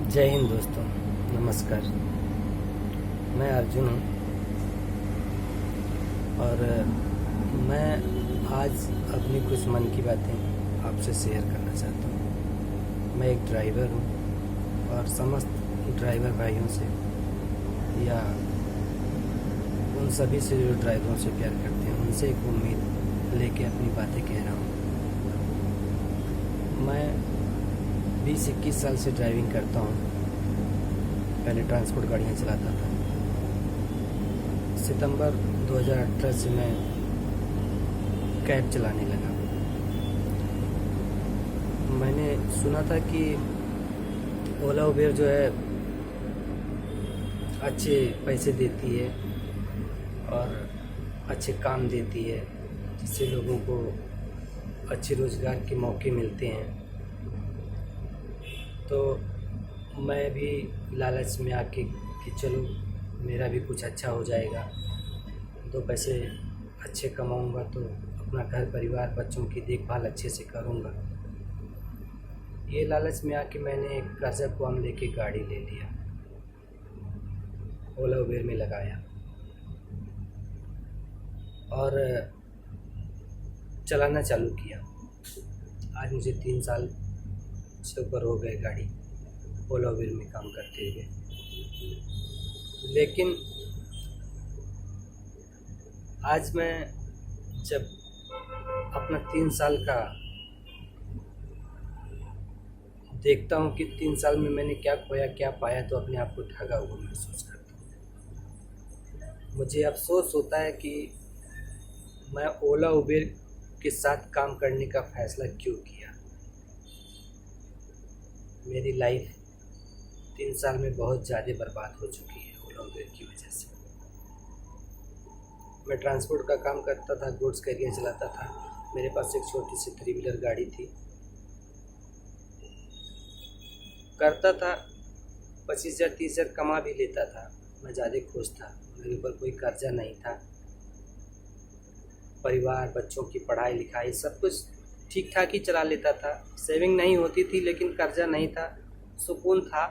जय हिंद दोस्तों, नमस्कार। मैं अर्जुन हूँ और मैं आज अपनी कुछ मन की बातें आपसे शेयर करना चाहता हूँ। मैं एक ड्राइवर हूँ और समस्त ड्राइवर भाइयों से या उन सभी से जो ड्राइवरों से प्यार करते हैं उनसे एक उम्मीद लेके अपनी बातें कह रहा हूँ। मैं 20-21 साल से ड्राइविंग करता हूँ। पहले ट्रांसपोर्ट गाड़ियाँ चलाता था। सितंबर 2018 से मैं कैब चलाने लगा। मैंने सुना था कि ओला उबेर जो है अच्छे पैसे देती है और अच्छे काम देती है, जिससे लोगों को अच्छे रोज़गार के मौके मिलते हैं। तो मैं भी लालच में आके कि चलो मेरा भी कुछ अच्छा हो जाएगा, 2 पैसे अच्छे कमाऊंगा तो अपना घर परिवार बच्चों की देखभाल अच्छे से करूंगा। ये लालच में आके मैंने एक कर्जा कुआम लेके गाड़ी ले लिया, ओला उबेर में लगाया और चलाना चालू किया। आज मुझे 3 साल से ऊपर हो गए गाड़ी ओला उबेर में काम करते हुए। लेकिन आज मैं जब अपना 3 साल का देखता हूँ कि 3 साल में मैंने क्या खोया क्या पाया, तो अपने आप को ठगा हुआ महसूस करता हूँ। मुझे अफसोस होता है कि मैं ओला उबेर के साथ काम करने का फ़ैसला क्यों किया। मेरी लाइफ 3 साल में बहुत ज़्यादा बर्बाद हो चुकी है ओला उबेर की वजह से। मैं ट्रांसपोर्ट का काम करता था, गुड्स कैरियर चलाता था। मेरे पास एक छोटी सी 3 व्हीलर गाड़ी थी। करता था 25,000 30,000 कमा भी लेता था। मैं ज़्यादा खुश था। मेरे ऊपर कोई कर्जा नहीं था। परिवार बच्चों की पढ़ाई लिखाई सब कुछ ठीक ठाक ही चला लेता था। सेविंग नहीं होती थी लेकिन कर्जा नहीं था, सुकून था,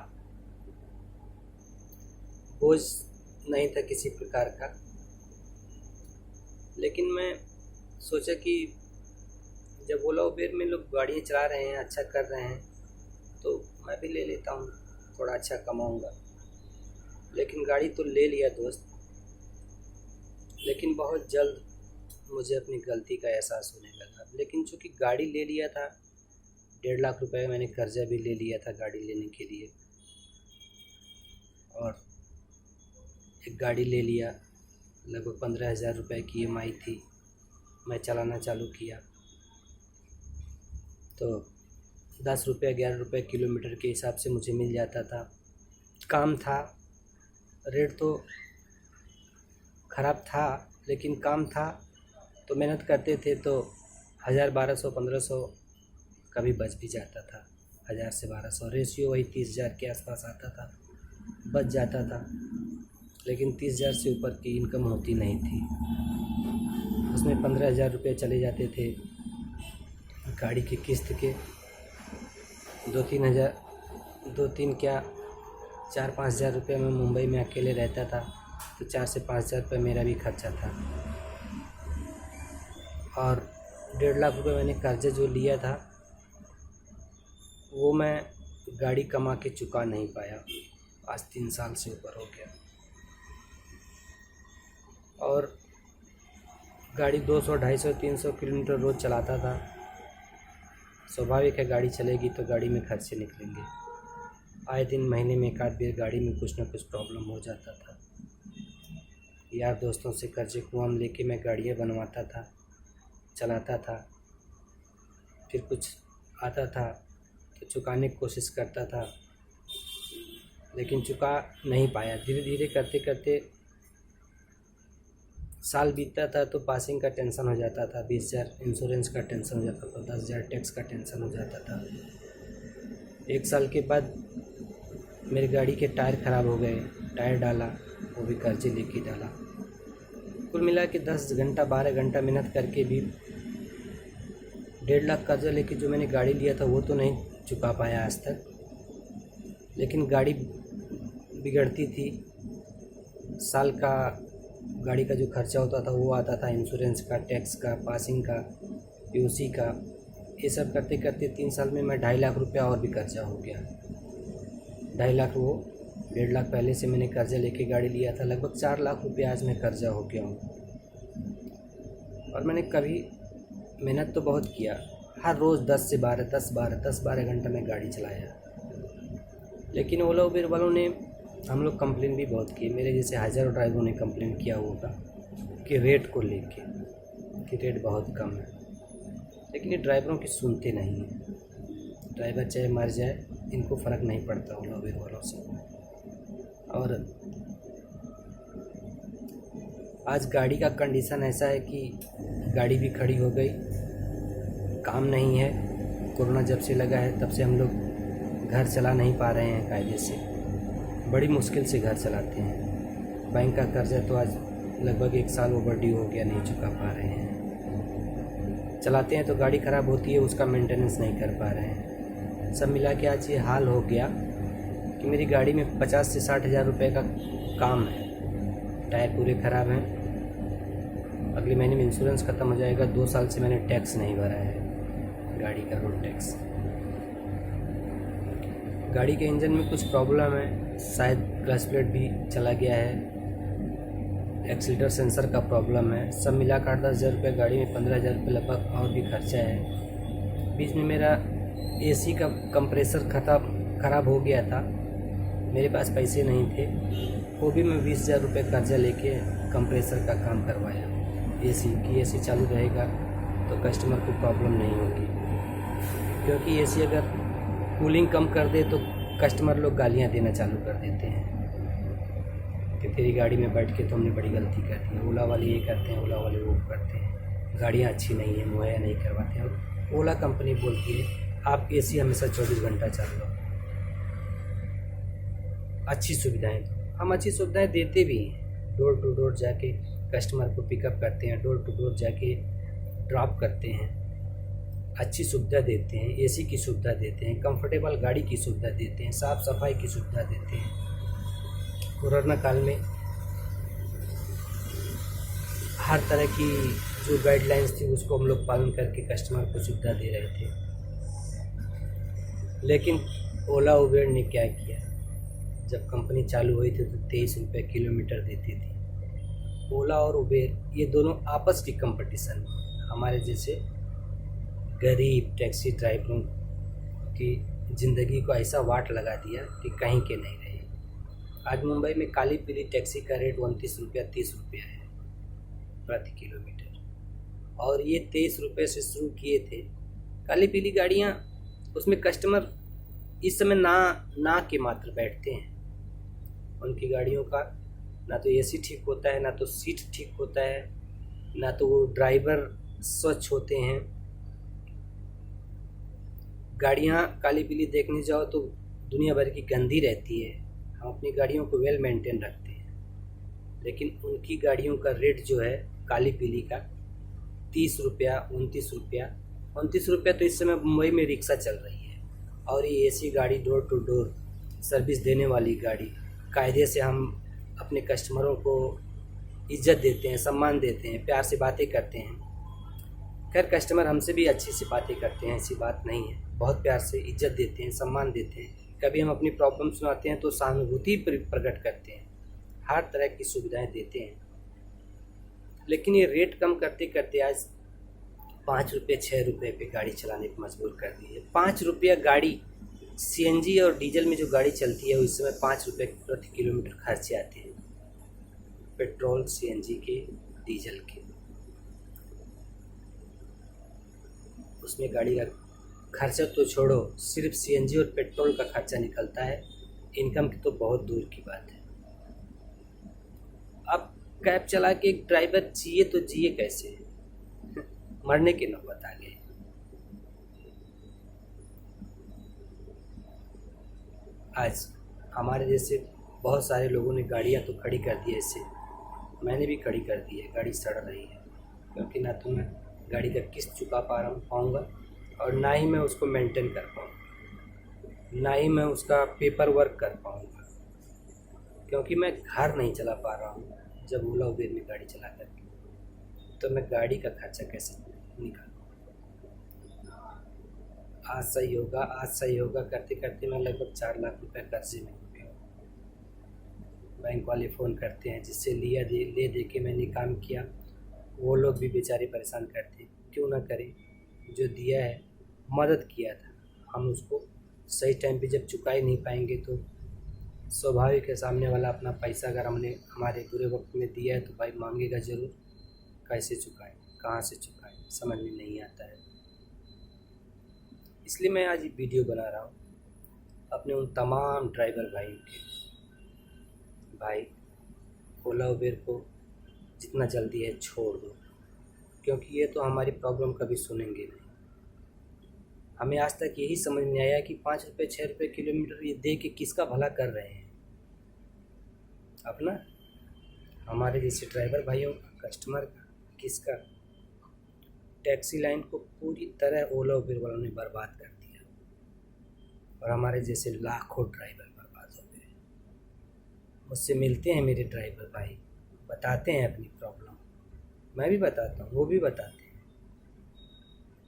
बोझ नहीं था किसी प्रकार का। लेकिन मैं सोचा कि जब ओला उबेर में लोग गाड़ियाँ चला रहे हैं, अच्छा कर रहे हैं, तो मैं भी ले लेता हूँ, थोड़ा अच्छा कमाऊँगा। लेकिन गाड़ी तो ले लिया दोस्त, लेकिन बहुत जल्द मुझे अपनी गलती का एहसास होने लगा। लेकिन चूँकि गाड़ी ले लिया था, 1.5 लाख रुपए मैंने कर्जा भी ले लिया था गाड़ी लेने के लिए, और एक गाड़ी ले लिया, लगभग 15,000 रुपये की EMI थी। मैं चलाना चालू किया तो 10 रुपये 11 रुपये किलोमीटर के हिसाब से मुझे मिल जाता था। काम था, रेट तो ख़राब था लेकिन काम था, तो मेहनत करते थे तो 1000 1200 1500 कभी बच भी जाता था। 1000 से 1200 रेशियो वही 30,000 के आसपास आता था, बच जाता था। लेकिन 30,000 से ऊपर की इनकम होती नहीं थी। उसमें 15,000 रुपये चले जाते थे गाड़ी की किस्त के। 2-3 क्या 4-5 हज़ार रुपये में मुंबई में अकेले रहता था, तो 4 से 5 हज़ार रुपये मेरा भी खर्चा था। और 1.5 लाख रुपये मैंने कर्जा जो लिया था वो मैं गाड़ी कमा के चुका नहीं पाया। आज 3 साल से ऊपर हो गया और गाड़ी 200 250 300 किलोमीटर रोज़ चलाता था। स्वाभाविक है, गाड़ी चलेगी तो गाड़ी में खर्चे निकलेंगे। आए दिन महीने में एक आध बार गाड़ी में कुछ ना कुछ प्रॉब्लम हो जाता था। यार दोस्तों से कर्जे कुआम लेके मैं गाड़ियाँ बनवाता था, चलाता था। फिर कुछ आता था तो चुकाने की कोशिश करता था, लेकिन चुका नहीं पाया। धीरे धीरे करते करते साल बीतता था तो पासिंग का टेंशन हो जाता था, 20,000 इंश्योरेंस का टेंशन हो जाता था, 10,000 टैक्स का टेंशन हो जाता था। 1 साल के बाद मेरी गाड़ी के टायर ख़राब हो गए, टायर डाला, वो भी कर्जे लेके डाला। कुल मिला के 10 घंटा 12 घंटा मेहनत करके भी 1.5 लाख कर्जा लेके जो मैंने गाड़ी लिया था वो तो नहीं चुका पाया आज तक। लेकिन गाड़ी बिगड़ती थी। साल का गाड़ी का जो खर्चा होता था वो आता था, इंश्योरेंस का, टैक्स का, पासिंग का, पीयूसी का। ये सब करते करते 3 साल में मैं 2.5 लाख रुपया और भी कर्जा हो गया। 2.5 लाख, वो 1.5 लाख पहले से मैंने कर्जा लेके गाड़ी लिया था। लगभग 4 लाख रुपया आज मैं कर्जा हो गया हूँ। और मैंने कभी मेहनत तो बहुत किया, हर रोज़ 10 घंटा मैं गाड़ी चलाया। लेकिन ओला उबेर वालों ने, हम लोग कंप्लेन भी बहुत किए, मेरे जैसे हज़ारों ड्राइवरों ने कंप्लेन किया होगा कि रेट को लेके, कि रेट बहुत कम है। लेकिन ये ड्राइवरों की सुनते नहीं हैं। ड्राइवर चाहे मर जाए, इनको फ़र्क नहीं पड़ता ओला उबेर वालों से। और आज गाड़ी का कंडीशन ऐसा है कि गाड़ी भी खड़ी हो गई, काम नहीं है। कोरोना जब से लगा है तब से हम लोग घर चला नहीं पा रहे हैं कायदे से, बड़ी मुश्किल से घर चलाते हैं। बैंक का कर्जा तो आज लगभग 1 साल ओवरड्यू हो गया, नहीं चुका पा रहे हैं। चलाते हैं तो गाड़ी ख़राब होती है, उसका मेंटेनेंस नहीं कर पा रहे हैं। सब मिला के आज ये हाल हो गया कि मेरी गाड़ी में 50 से 60 हज़ार रुपये का काम है। टायर पूरे ख़राब हैं। अगले महीने में इंश्योरेंस ख़त्म हो जाएगा। 2 साल से मैंने टैक्स नहीं भरा है, गाड़ी का रोड टैक्स। गाड़ी के इंजन में कुछ प्रॉब्लम है, शायद क्लच प्लेट भी चला गया है, एक्सीलरेटर सेंसर का प्रॉब्लम है। सब मिला कर 8-10 हज़ार रुपये, गाड़ी में 15 हज़ार रुपये लगभग और भी खर्चा है। बीच में मेरा एसी का कंप्रेसर ख़राब हो गया था, मेरे पास पैसे नहीं थे, वो भी मैं 20 हज़ार रुपये कर्जा लेके कंप्रेसर का काम करवाया। एसी चालू रहेगा तो कस्टमर को प्रॉब्लम नहीं होगी, क्योंकि एसी अगर कूलिंग कम कर दे तो कस्टमर लोग गालियाँ देना चालू कर देते हैं कि तेरी गाड़ी में बैठ के तो हमने बड़ी गलती कर दी। ओला वाले ये करते हैं, ओला वाले वो करते हैं, गाड़ियाँ अच्छी नहीं है, मुहैया नहीं करवाते हैं। और ओला कंपनी बोलती है आप एसी हमेशा 24 घंटा चालू लो, अच्छी सुविधाएँ। हम अच्छी सुविधाएँ देते भी हैं, डोर टू डोर जाके कस्टमर को पिकअप करते हैं, डोर टू डोर जाके ड्रॉप करते हैं, अच्छी सुविधा देते हैं, एसी की सुविधा देते हैं, कंफर्टेबल गाड़ी की सुविधा देते हैं, साफ़ सफाई की सुविधा देते हैं। कोरोना काल में हर तरह की जो गाइडलाइंस थी उसको हम लोग पालन करके कस्टमर को सुविधा दे रहे थे। लेकिन ओला उबेर ने क्या किया, जब कंपनी चालू हुई थी तो 23 रुपये किलोमीटर देती थी। ओला और उबेर ये दोनों आपस की कंपटीशन, हमारे जैसे गरीब टैक्सी ड्राइवरों की ज़िंदगी को ऐसा वाट लगा दिया कि कहीं के नहीं रहे। आज मुंबई में काली पीली टैक्सी का रेट 29 रुपया 30 रुपया है प्रति किलोमीटर, और ये 23 रुपये से शुरू किए थे। काली पीली गाड़ियाँ, उसमें कस्टमर इस समय ना के मात्र बैठते हैं। उनकी गाड़ियों का ना तो एसी ठीक होता है, ना तो सीट ठीक होता है, ना तो वो ड्राइवर स्वच्छ होते हैं। गाड़ियाँ काली पीली देखने जाओ तो दुनिया भर की गंदी रहती है। हम अपनी गाड़ियों को वेल मेंटेन रखते हैं, लेकिन उनकी गाड़ियों का रेट जो है काली पीली का 30 रुपया 29 रुपया तो इस समय मुंबई में रिक्शा चल रही है। और ये एसी गाड़ी, डोर टू डोर सर्विस देने वाली गाड़ी, कायदे से हम अपने कस्टमरों को इज्जत देते हैं, सम्मान देते हैं, प्यार से बातें करते हैं। खैर कस्टमर हमसे भी अच्छी सी बातें करते हैं, ऐसी बात नहीं है, बहुत प्यार से इज्जत देते हैं, सम्मान देते हैं। कभी हम अपनी प्रॉब्लम सुनाते हैं तो सहानुभूति प्रकट करते हैं, हर तरह की सुविधाएं देते हैं। लेकिन ये रेट कम करते करते आज 5 रुपये 6 रुपये पे गाड़ी चलाने पर मजबूर कर दी है। 5 रुपया गाड़ी, सीएनजी और डीजल में जो गाड़ी चलती है उस समय 5 रुपये प्रति किलोमीटर खर्चे आते हैं, पेट्रोल, सीएनजी के, डीजल के। उसमें गाड़ी का खर्चा तो छोड़ो, सिर्फ सीएनजी और पेट्रोल का खर्चा निकलता है, इनकम की तो बहुत दूर की बात है। अब कैब चला के एक ड्राइवर जिए तो जिए कैसे, मरने की नौबत आ गई। आज हमारे जैसे बहुत सारे लोगों ने गाड़ियाँ तो खड़ी कर दी है, ऐसे मैंने भी खड़ी कर दी है, गाड़ी सड़ रही है, क्योंकि ना तो मैं गाड़ी का किस्त चुका पाऊँगा और ना ही मैं उसको मेंटेन कर पाऊँगा। ना ही मैं उसका पेपर वर्क कर पाऊँगा, क्योंकि मैं घर नहीं चला पा रहा हूँ। जब ओला उबेर में गाड़ी चला करके, तो मैं गाड़ी का खर्चा कैसे निकालूँ? आज सही होगा करते करते मैं लगभग 4 लाख रुपए कर्जे में हो गया। बैंक वाले फ़ोन करते हैं, जिससे ले दे के मैंने काम किया, वो लोग भी बेचारे परेशान करते हैं। क्यों ना करें, जो दिया है, मदद किया था, हम उसको सही टाइम पे जब चुका ही नहीं पाएंगे तो स्वाभाविक है, सामने वाला अपना पैसा अगर हमने हमारे बुरे वक्त में दिया है तो भाई मांगेगा ज़रूर। कैसे चुकाएं, कहाँ से चुकाएं, समझ में नहीं आता है। इसलिए मैं आज ये वीडियो बना रहा हूँ अपने उन तमाम ड्राइवर भाइयों के। भाई, ओला उबेर को जितना जल्दी है छोड़ दो, क्योंकि ये तो हमारी प्रॉब्लम कभी सुनेंगे नहीं। हमें आज तक यही समझ नहीं आया कि 5 रुपये 6 रुपये किलोमीटर ये दे के किसका भला कर रहे हैं। अपना, हमारे जैसे ड्राइवर भाइयों का, कस्टमर का, किसका? टैक्सी लाइन को पूरी तरह ओला उबेर वालों ने बर्बाद कर दिया, और हमारे जैसे लाखों ड्राइवर बर्बाद हो गए। मुझसे मिलते हैं मेरे ड्राइवर भाई, बताते हैं अपनी प्रॉब्लम, मैं भी बताता हूँ, वो भी बताते हैं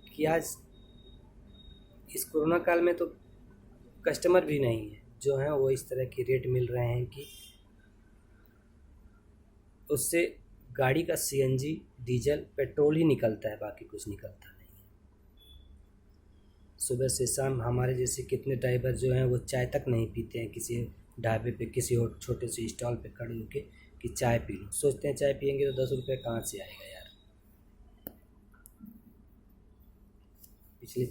कि आज इस कोरोना काल में तो कस्टमर भी नहीं है, जो हैं वो इस तरह के रेट मिल रहे हैं कि उससे गाड़ी का सीएनजी, डीजल, पेट्रोल ही निकलता है, बाकी कुछ निकलता नहीं है। सुबह से शाम हमारे जैसे कितने ड्राइवर जो हैं वो चाय तक नहीं पीते हैं किसी ढाबे पे, किसी और छोटे से स्टॉल पे खड़े होके कि चाय पी लो। सोचते हैं चाय पियेंगे तो 10 रुपये कहाँ से आएगा यार। पिछले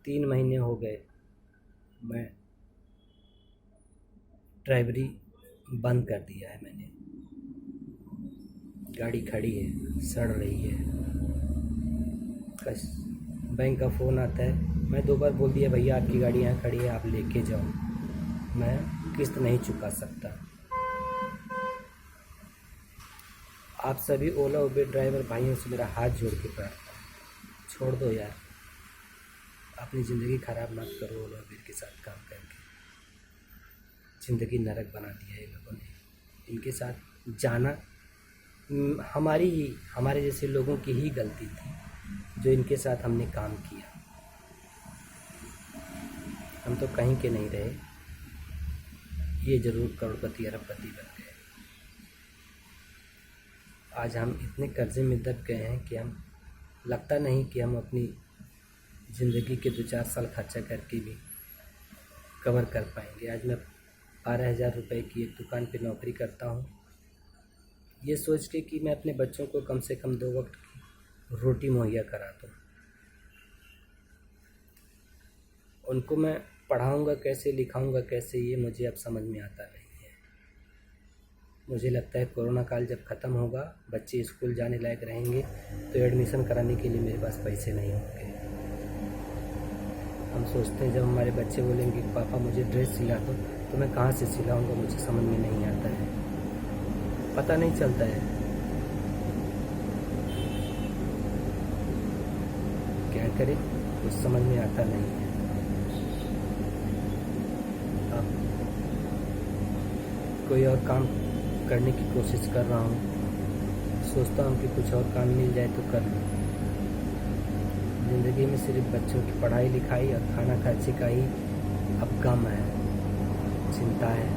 3 महीने हो गए मैं ड्राइवरी बंद कर दिया है मैंने। गाड़ी खड़ी है, सड़ रही है, बैंक का फ़ोन आता है, मैं 2 बार बोल दिया भैया आपकी गाड़ी यहाँ खड़ी है, आप लेके जाओ, मैं किस्त नहीं चुका सकता। आप सभी ओला उबेर ड्राइवर भाइयों से मेरा हाथ जोड़ के प्रार्थना है, छोड़ दो यार, अपनी ज़िंदगी ख़राब मत करो ओला उबेर के साथ काम करके। ज़िंदगी नरक बना दिया है इन लोगों ने। इनके साथ जाना हमारे जैसे लोगों की ही गलती थी, जो इनके साथ हमने काम किया। हम तो कहीं के नहीं रहे, ये ज़रूर करोड़पति अरबपति बन गए। आज हम इतने कर्जे में दब गए हैं कि हम लगता नहीं कि हम अपनी ज़िंदगी के 2-4 साल खर्चा करके भी कवर कर पाएंगे। आज मैं 12,000 रुपये की एक दुकान पे नौकरी करता हूँ, ये सोच के कि मैं अपने बच्चों को कम से कम 2 वक्त की रोटी मुहैया करा दूँ। उनको मैं पढ़ाऊँगा कैसे, लिखाऊँगा कैसे, ये मुझे अब समझ में आता नहीं है। मुझे लगता है कोरोना काल जब ख़त्म होगा, बच्चे स्कूल जाने लायक रहेंगे, तो एडमिशन कराने के लिए मेरे पास पैसे नहीं होंगे। हम सोचते हैं जब हमारे बच्चे बोलेंगे कि पापा मुझे ड्रेस सिला दो, तो मैं कहाँ से सिलाऊँगा, मुझे समझ में नहीं आता है, पता नहीं चलता है। क्या करें, कुछ समझ में आता नहीं है। अब कोई और काम करने की कोशिश कर रहा हूँ, सोचता हूँ कि कुछ और काम मिल जाए तो कर लूँ। ज़िंदगी में सिर्फ बच्चों की पढ़ाई लिखाई और खाना खर्चे का ही अब गम है, चिंता है।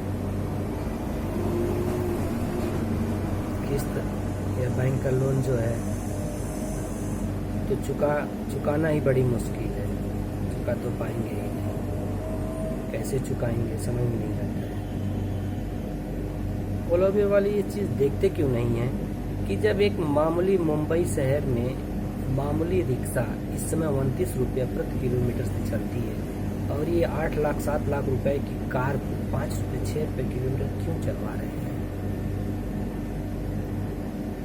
किस्त या बैंक का लोन जो है तो चुकाना ही बड़ी मुश्किल है, चुका तो पाएंगे ही नहीं, कैसे चुकाएंगे समझ में नहीं आता है। ओला उबेर वाले ये चीज़ देखते क्यों नहीं है कि जब एक मामूली मुंबई शहर में मामूली रिक्शा इस समय 29 रुपये प्रति किलोमीटर से चलती है, और ये 8 लाख 7 लाख रुपए की कार को 5 रुपये 6 रुपये किलोमीटर क्यों चलवा रहे हैं?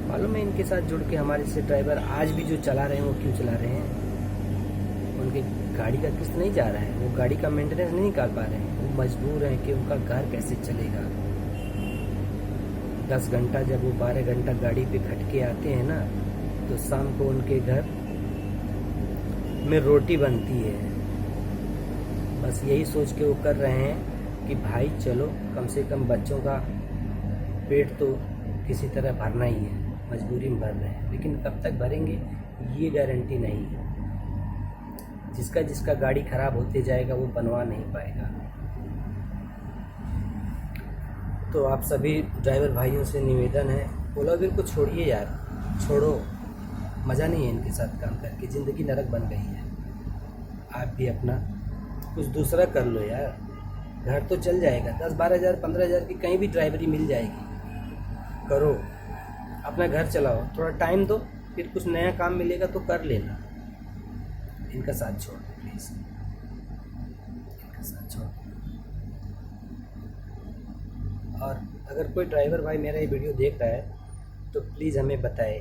मालूम है इनके साथ जुड़ के हमारे से ड्राइवर आज भी जो चला रहे हैं वो क्यों चला रहे हैं? उनकी गाड़ी का किस्त नहीं जा रहा है, वो गाड़ी का मेंटेनेंस नहीं निकाल पा रहे हैं, वो मजबूर हैं कि उनका घर कैसे चलेगा। 10 घंटा जब वो 12 घंटा गाड़ी पे खट के आते हैं ना, तो शाम को उनके घर में रोटी बनती है, बस यही सोच के वो कर रहे हैं कि भाई चलो कम से कम बच्चों का पेट तो किसी तरह भरना ही है, मजबूरी में भर रहे हैं, लेकिन कब तक भरेंगे ये गारंटी नहीं है। जिसका जिसका गाड़ी ख़राब होते जाएगा वो बनवा नहीं पाएगा। तो आप सभी ड्राइवर भाइयों से निवेदन है, ओला उबेर को छोड़िए यार, छोड़ो, मज़ा नहीं है इनके साथ काम करके, ज़िंदगी नरक बन गई है। आप भी अपना कुछ दूसरा कर लो यार, घर तो चल जाएगा, 10-12 हज़ार 15 हज़ार की कहीं भी ड्राइवरी मिल जाएगी, करो, अपना घर चलाओ, थोड़ा टाइम दो, फिर कुछ नया काम मिलेगा तो कर लेना। इनका साथ छोड़ दो प्लीज़, इनका साथ छोड़ दो। और अगर कोई ड्राइवर भाई मेरा ये वीडियो देख रहा है तो प्लीज़ हमें बताए,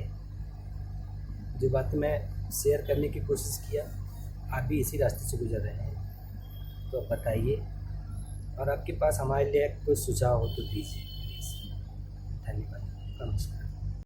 जो बात मैं शेयर करने की कोशिश किया, आप भी इसी रास्ते से गुजर रहे हैं तो बताइए, और आपके पास हमारे लिए कोई सुझाव हो तो दीजिए।